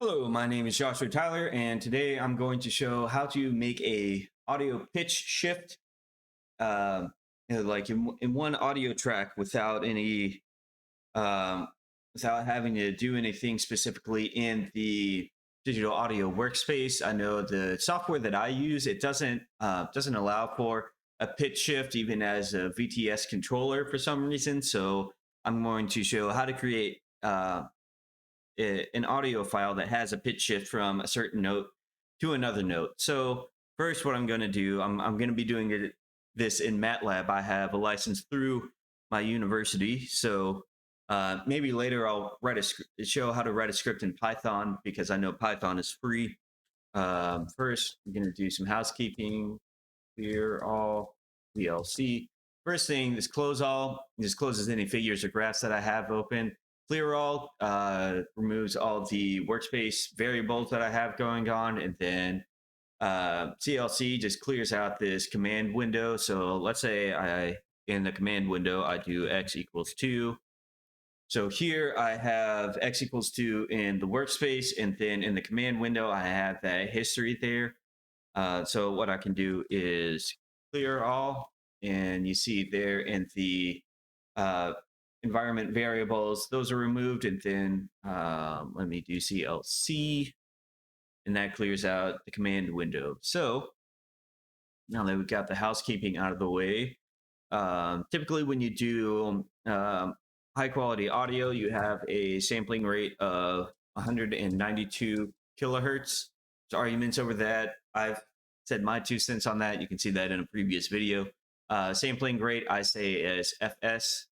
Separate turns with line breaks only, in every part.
Hello, my name is Joshua Tyler, and today I'm going to show how to make a audio pitch shift, um, like in one audio track without any, um, without having to do anything specifically in the digital audio workspace. I know the software that I use doesn't allow for a pitch shift even as a VTS controller for some reason. So I'm going to show how to create an audio file that has a pitch shift from a certain note to another note. So first, what I'm going to do, I'm going to be doing this in MATLAB. I have a license through my university, so maybe later I'll show how to write a script in Python because I know Python is free. First, I'm going to do some housekeeping. Clear all VLC. First thing is close all. This closes any figures or graphs that I have open. Clear all removes all the workspace variables that I have going on, and then CLC just clears out this command window. So let's say in the command window I do x equals 2. So here I have x equals 2 in the workspace, and then in the command window I have that history there. So what I can do is clear all, and you see there in the uh, environment variables, those are removed, and then let me do CLC, and that clears out the command window. So now that we've got the housekeeping out of the way, typically when you do high quality audio, you have a sampling rate of 192 kilohertz. So arguments over that, I've said my 2 cents on that. You can see that in a previous video. Sampling rate, I say as FS.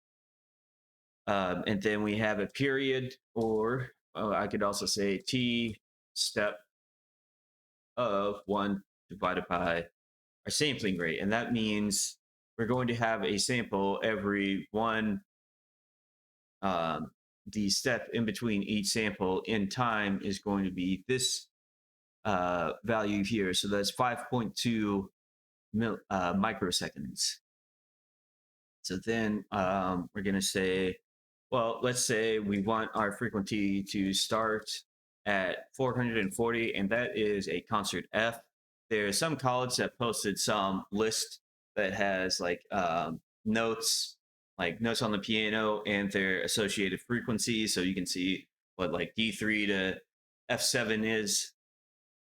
And then we have a period, or I could also say T step of 1 divided by our sampling rate. And that means we're going to have a sample every one. The step in between each sample in time is going to be this value here. So that's 5.2 microseconds. So then we're going to say, well, let's say we want our frequency to start at 440, and that is a concert F. There's some college that posted some list that has notes, like notes on the piano and their associated frequencies. So you can see what like D3 to F7 is.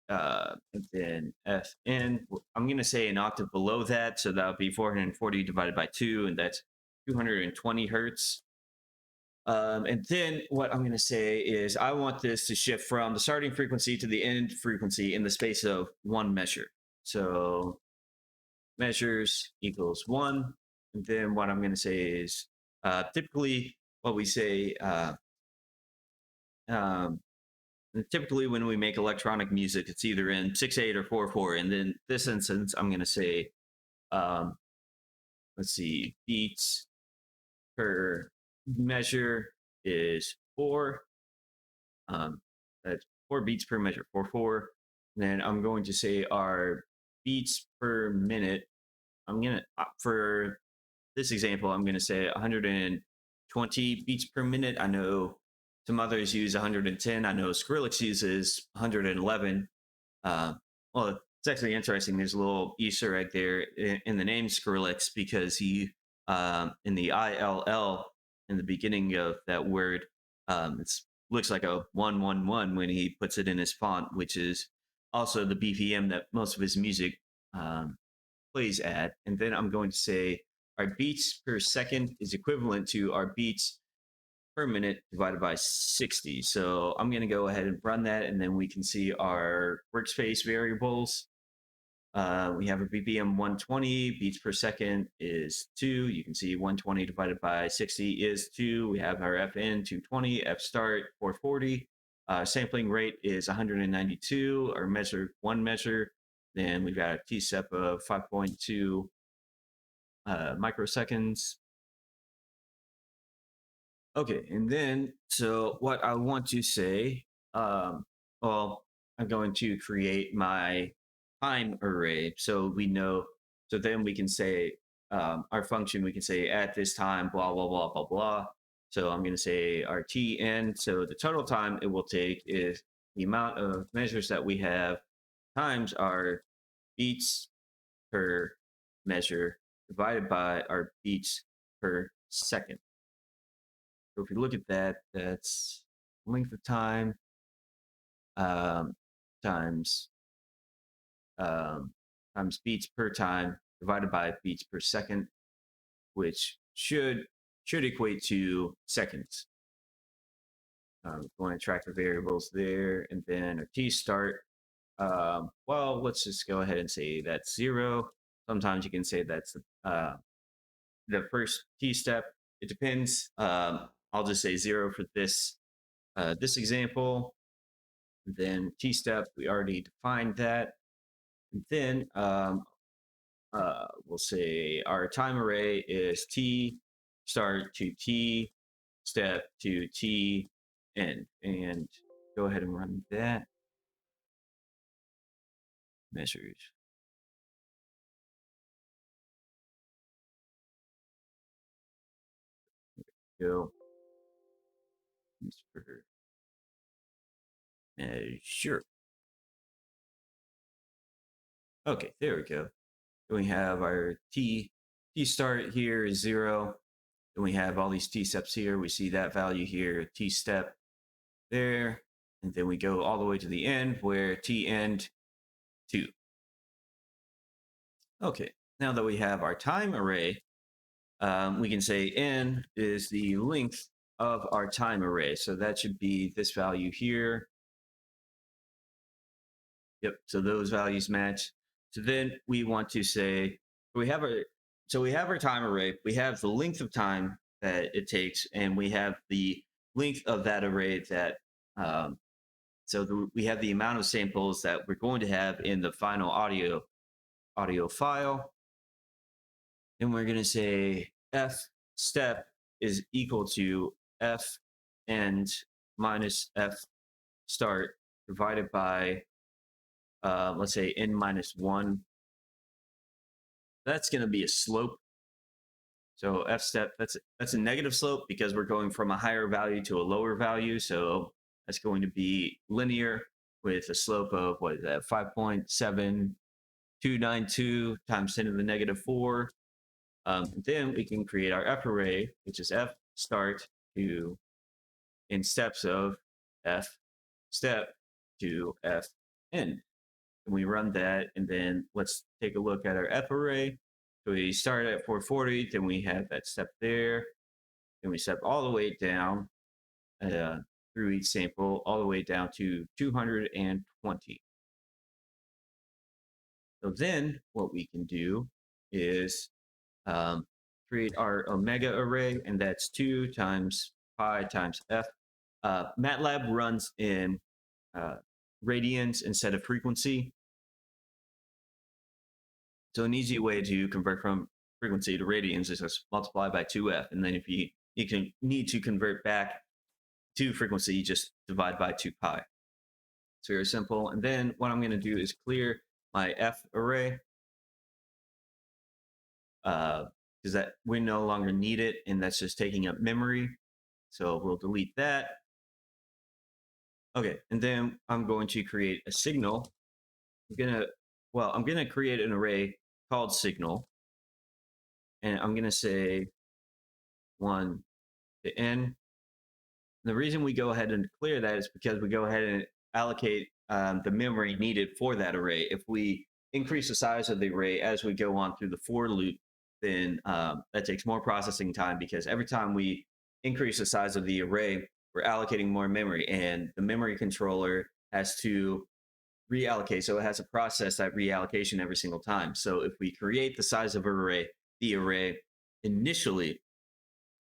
And then Fn, I'm going to say an octave below that. So that would be 440 divided by 2, and that's 220 hertz. And then what I'm going to say is I want this to shift from the starting frequency to the end frequency in the space of one measure. So measures equals 1. And then what I'm going to say is typically what we say, typically when we make electronic music, it's either in 6/8 or 4/4. And then this instance, I'm going to say, let's see, beats per measure is 4. That's 4 beats per measure, 4/4. Then I'm going to say our beats per minute. I'm going to, for this example, I'm going to say 120 beats per minute. I know some others use 110. I know Skrillex uses 111. Well, it's actually interesting. There's a little Easter egg there in the name Skrillex because he, in the ILL, in the beginning of that word, it looks like a 111 when he puts it in his font, which is also the BPM that most of his music plays at. And then I'm going to say our beats per second is equivalent to our beats per minute divided by 60. So I'm going to go ahead and run that, and then we can see our workspace variables. We have a BPM 120, beats per second is 2. You can see 120 divided by 60 is 2. We have our FN 220, F start 440. Sampling rate is 192, our measure, one measure. Then we've got a T step of 5.2 microseconds. Okay, and then, so what I want to say, well, I'm going to create my time array. So we know, so then we can say, our function, we can say at this time, blah, blah, blah, blah, blah. So I'm going to say our tn. So the total time it will take is the amount of measures that we have times our beats per measure divided by our beats per second. So if you look at that, that's length of time um, times times beats per time divided by beats per second, which should equate to seconds. Going to track the variables there, and then our t start. Well, let's just go ahead and say that's 0. Sometimes you can say that's the first t step. It depends. I'll just say 0 for this this example. And then t step, we already defined that. And then we'll say our time array is t start to t step to t end. And go ahead and run that. Measures. Go. Measure. Okay, there we go. We have our t start here is 0. And we have all these t steps here. We see that value here, t step there. And then we go all the way to the end where t end 2. Okay, now that we have our time array, we can say n is the length of our time array. So that should be this value here. Yep, so those values match. So then we want to say, we have our time array, we have the length of time that it takes, and we have the length of that array that, we have the amount of samples that we're going to have in the final audio file. And we're going to say f step is equal to f end minus f start divided by, let's say n minus 1. That's going to be a slope. So f step, that's a negative slope because we're going from a higher value to a lower value. So that's going to be linear with a slope of, what is that, 5.7292 times 10 to the negative 4. Then we can create our f array, which is f start to in steps of f step to f end. And we run that, and then let's take a look at our f array. So we start at 440, then we have that step there, and we step all the way down through each sample, all the way down to 220. So then what we can do is create our omega array, and that's 2 times pi times f. MATLAB runs in radians instead of frequency. So an easy way to convert from frequency to radians is just multiply by 2f. And then if you need to convert back to frequency, you just divide by 2 pi. It's very simple. And then what I'm going to do is clear my f array because that we no longer need it, and that's just taking up memory. So we'll delete that. Okay, and then I'm going to create a signal. I'm gonna create an array called signal, and I'm gonna say 1 to n. The reason we go ahead and clear that is because we go ahead and allocate the memory needed for that array. If we increase the size of the array as we go on through the for loop, then that takes more processing time, because every time we increase the size of the array, we're allocating more memory, and the memory controller has to reallocate. So it has to process that reallocation every single time. So if we create the size of the array initially,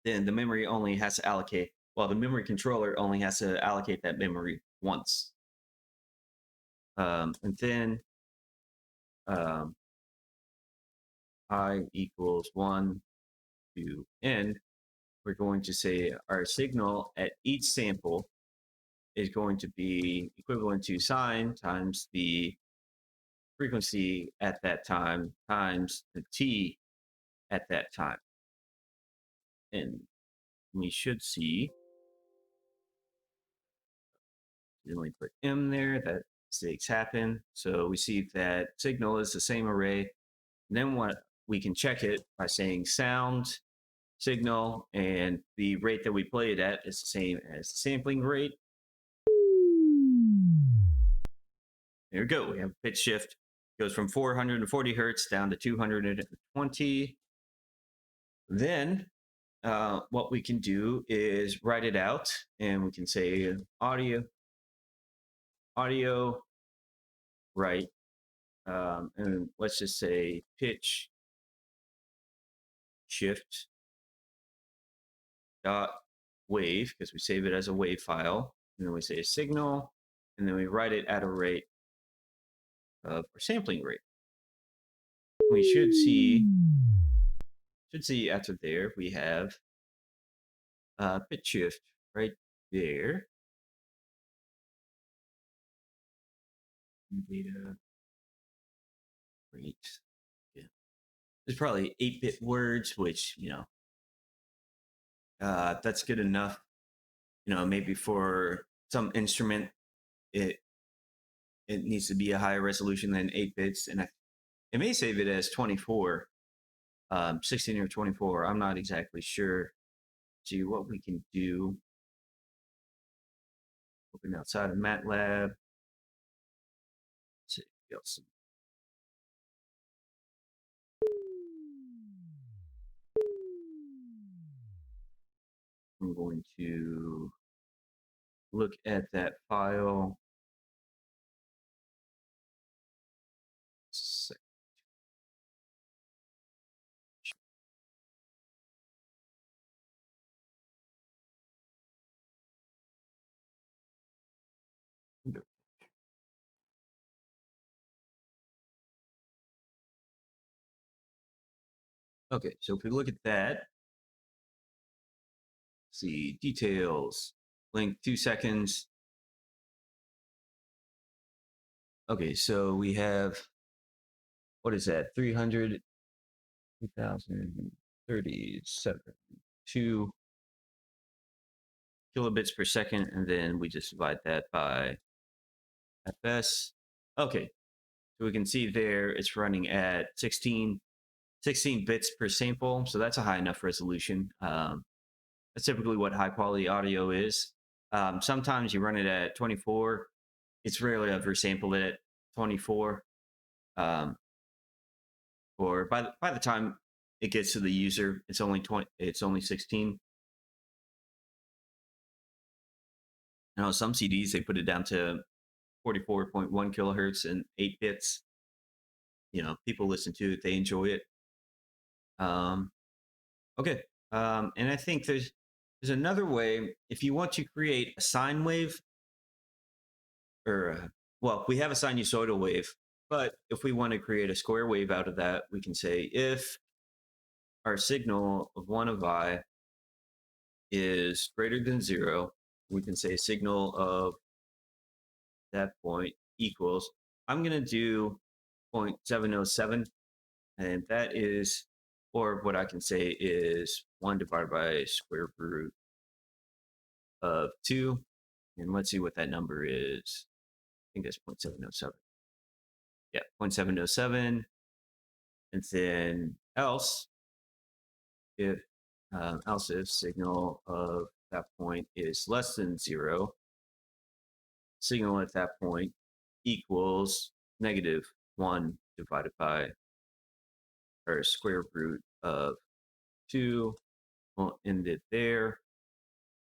then the memory only has to allocate, well, the memory controller only has to allocate that memory once. And then I equals 1 to n, we're going to say our signal at each sample is going to be equivalent to sine times the frequency at that time times the t at that time. And we should see Then we put M there, that mistakes happen. So we see that signal is the same array. And then what we can check it by saying sound signal, and the rate that we play it at is the same as the sampling rate. There we go. We have a pitch shift. It goes from 440 hertz down to 220. Then what we can do is write it out, and we can say audio write, and let's just say pitch shift dot wave, because we save it as a wave file, and then we say signal, and then we write it at a rate of our sampling rate. We should see after there we have pitch shift right there. Data rate. Yeah. There's probably 8-bit words, which that's good enough. Maybe for some instrument, it needs to be a higher resolution than 8 bits, and it may save it as 24, 16 or 24. I'm not exactly sure. See what we can do. Open outside of MATLAB. Let's see what else. I'm going to look at that file. Okay, so if we look at that, see details, length 2 seconds. Okay, so we have, what is that? 300, 2037, 2 kilobits per second, and then we just divide that by fs. Okay, so we can see there it's running at 16 bits per sample, so that's a high enough resolution. That's typically what high quality audio is. Sometimes you run it at 24. It's rarely ever sampled it at 24. Or by the time it gets to the user, it's only 20. It's only 16. Now some CDs they put it down to 44.1 kilohertz and 8 bits. People listen to it, they enjoy it. Okay, and I think there's another way. If you want to create a sine wave, or well, we have a sinusoidal wave, but if we want to create a square wave out of that, we can say if our signal of 1 of I is greater than 0, we can say signal of that point equals, I'm going to do 0.707, and that is, or what I can say is 1 divided by square root of 2, and let's see what that number is. I think that's 0.707. Yeah, 0.707, and then else if signal of that point is less than 0, signal at that point equals -1 divided by or square root of 2. We'll end it there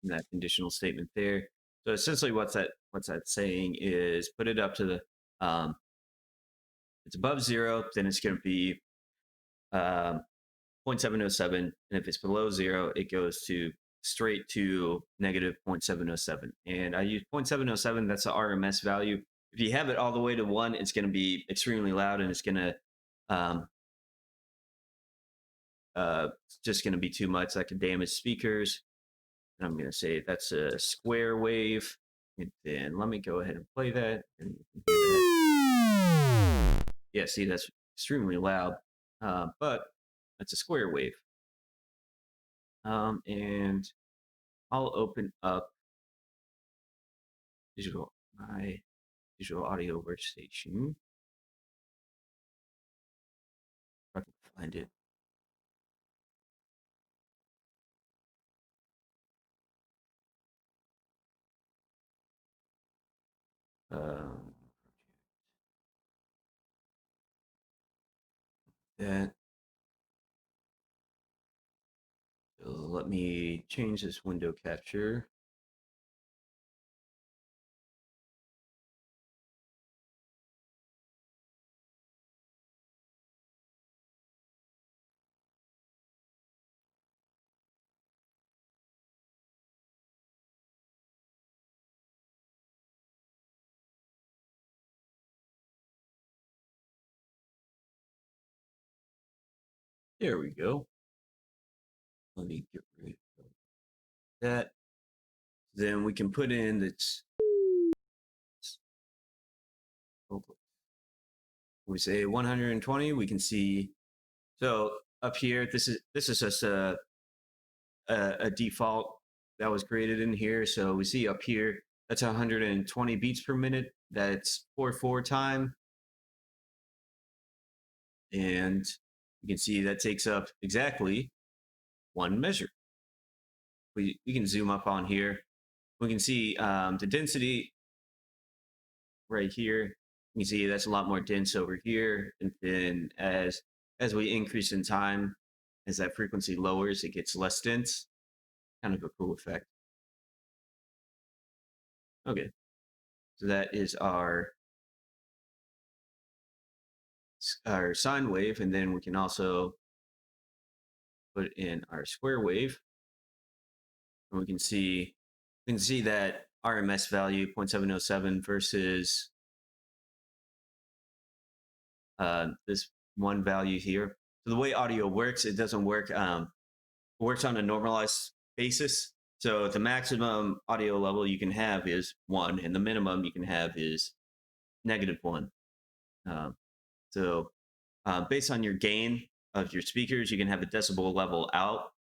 in that conditional statement there. So essentially what's that saying is put it up to the it's above 0, then it's going to be 0.707, and if it's below 0, it goes to straight to -0.707. And I use 0.707, that's the RMS value. If you have it all the way to 1, it's going to be extremely loud, and it's going to just going to be too much. That could damage speakers. And I'm going to say that's a square wave. And then let me go ahead and play that. And you can hear that. Yeah, see, that's extremely loud, but that's a square wave. And I'll open up digital my visual audio workstation. If I can find it. Um, that. Let me change this window capture. There we go. Let me get rid of that. Then we can put in this. We say 120. We can see. So up here, this is just a default that was created in here. So we see up here that's 120 beats per minute. That's 4/4 time, and you can see that takes up exactly one measure. We can zoom up on here. We can see the density right here. You can see that's a lot more dense over here. And then as we increase in time, as that frequency lowers, it gets less dense. Kind of a cool effect. Okay, so that is our sine wave, and then we can also put in our square wave, and we can see that RMS value 0.707 versus this one value here. So the way audio works, it doesn't work. Works on a normalized basis. So the maximum audio level you can have is 1, and the minimum you can have is -1. So based on your gain of your speakers, you can have a decibel level out.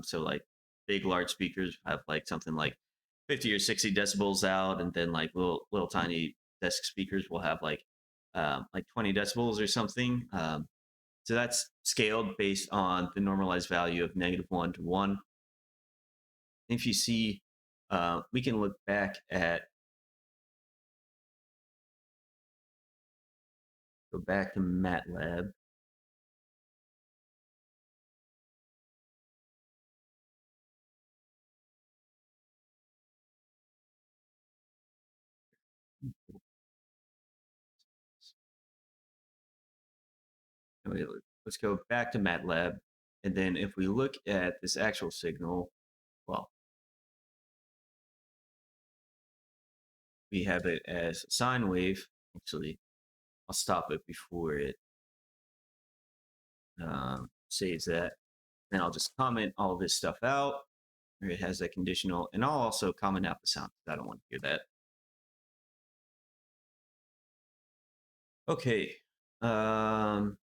So like big, large speakers have like something like 50 or 60 decibels out, and then like little tiny desk speakers will have like 20 decibels or something. So that's scaled based on the normalized value of -1 to 1. If you see, we can look back at, go back to MATLAB. Let's go back to MATLAB. And then if we look at this actual signal, well, we have it as a sine wave. Actually, I'll stop it before it saves that. Then I'll just comment all this stuff out, where it has that conditional, and I'll also comment out the sound because I don't want to hear that. Okay.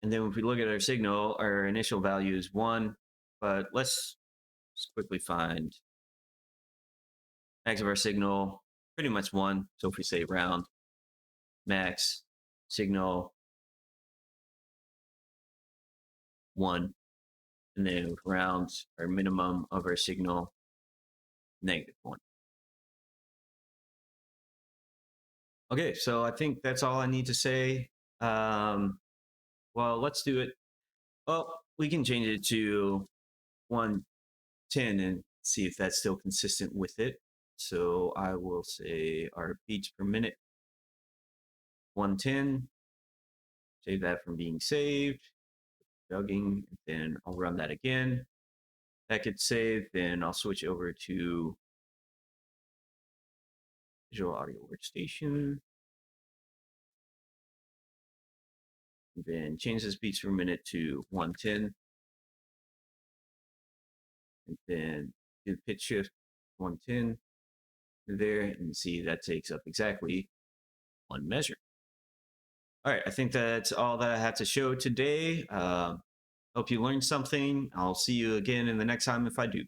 And then if we look at our signal, our initial value is 1, but let's just quickly find max of our signal, pretty much 1. So if we say round max signal 1, and then round our minimum of our signal -1. Okay, so I think that's all I need to say. Well, let's do it. Well, we can change it to 110 and see if that's still consistent with it. So I will say our beats per minute 110. Save that from being saved. Debugging, then I'll run that again. That gets saved, then I'll switch over to Visual Audio Workstation. And then change this beats per minute to 110. And then do pitch shift 110 there, and see that takes up exactly 1 measure. All right, I think that's all that I have to show today. Hope you learned something. I'll see you again in the next time if I do.